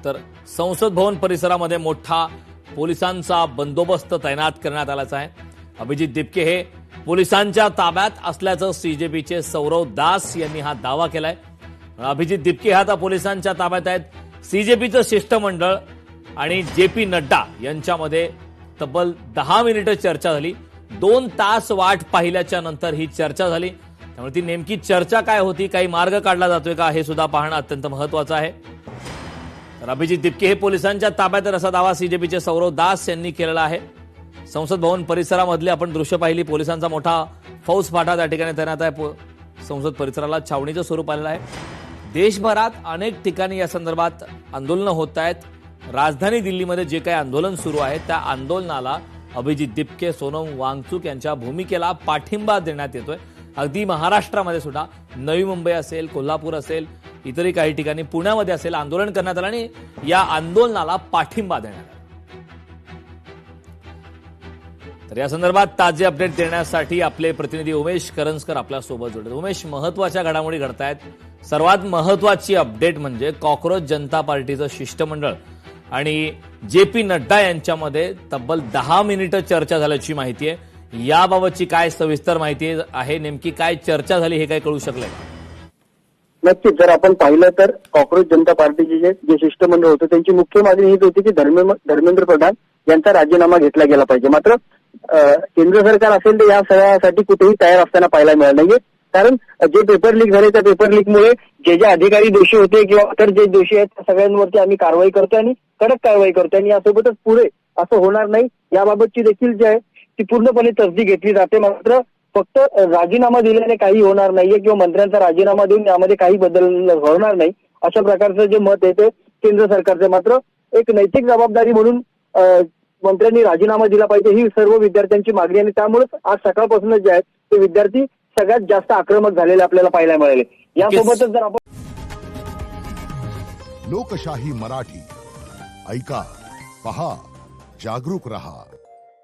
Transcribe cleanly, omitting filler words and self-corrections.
तर संसद भवन परिसरामध्ये मोठा पोलिसांचा बंदोबस्त तैनात करण्यात आलाच आहे। अभिजित दिपके हे पोलिसांच्या ताब्यात असल्याचं सीजेपीचे सौरव दास यांनी हा दावा केलाय। अभिजित दिपके हा आता पोलिसांच्या ताब्यात आहेत। सीजेपीचं शिष्टमंडळ आणि जेपी नड्डा यांच्यामध्ये तब्बल 10 मिनिटं चर्चा झाली। 2 तास वाट पाहिल्याच्या नंतर ही चर्चा झाली। त्यामुळे ती नेमकी चर्चा काय होती, काही मार्ग काढला जातोय का हे सुद्धा पाहणं अत्यंत महत्त्वाचं आहे। तर अभिजित दिपके हे पोलिसांच्या ताब्यात असा दावा सीजेपीचे सौरव दास यांनी केलेला आहे। संसद भवन परिसरामधली आपण दृश्य पाहिली। पोलिसांचा मोठा फौज फाटा त्या ठिकाणी तैनात आहे। संसद परिसराला छावणीचं स्वरूप आलेलं आहे। देशभरात अनेक ठिकाणी या संदर्भात आंदोलनं होत आहेत। राजधानी दिल्लीमध्ये जे काही आंदोलन सुरू आहे त्या आंदोलनाला अभिजित दिपके, सोनम वांगचुक यांच्या भूमिकेला पाठिंबा देण्यात येतोय। अगदी महाराष्ट्रामध्ये सुद्धा नवी मुंबई असेल, कोल्हापूर असेल, इतरही काही ठिकाणी पुण्यामध्ये असेल आंदोलन करण्यात आलं आणि या आंदोलनाला पाठिंबा देण्यात आला। तर या संदर्भात ताजे अपडेट देण्यासाठी आपले प्रतिनिधी उमेश करंजकर आपल्या सोबत जोडले। उमेश, महत्त्वाच्या घडामोडी घडतायत। सर्वात महत्त्वाची अपडेट म्हणजे कॉक्रोच जनता पार्टीचं शिष्टमंडळ आणि जेपी नड्डा यांच्यामध्ये तब्बल 10 मिनिटं चर्चा झाल्याची माहिती आहे। याबाबतची काय सविस्तर माहिती आहे, नेमकी काय चर्चा झाली हे काय कळू शकलंय? नक्कीच जर आपण पाहिलं तर कॉक्रोच जनता पार्टीचे जे शिष्टमंडळ होतं त्यांची मुख्य मागणी हीच होती की धर्मेंद्र प्रधान यांचा राजीनामा घेतला गेला पाहिजे। मात्र केंद्र सरकार असेल तर या सगळ्यासाठी कुठेही तयार असताना पाहायला मिळालं नाहीये। कारण जे पेपर लीक झाले त्या पेपर लीकमुळे जे अधिकारी दोषी होते किंवा इतर जे दोषी आहेत त्या सगळ्यांवरती आम्ही कारवाई करतोय आणि कडक कारवाई करतोय आणि यासोबतच पुढे असं होणार नाही याबाबतची देखील जी आहे ती पूर्णपणे तसदी घेतली जाते। मात्र फक्त राजीनामा दिल्याने काही होणार नाहीये किंवा मंत्र्यांचा राजीनामा देऊन यामध्ये काही बदल होणार नाही अशा प्रकारचं जे मत आहे ते केंद्र सरकारचे। मात्र एक नैतिक जबाबदारी म्हणून मंत्र्यांनी राजीनामा दिला पाहिजे ही सर्व विद्यार्थ्यांची मागणी आणि त्यामुळेच आज सकाळपासूनच जे आहेत ते विद्यार्थी सगळ्यात जास्त आक्रमक झालेले आपल्याला पाहायला मिळाले। यासोबतच जर आपण लोकशाही मराठी ऐका, पहा, जागरूक रहा।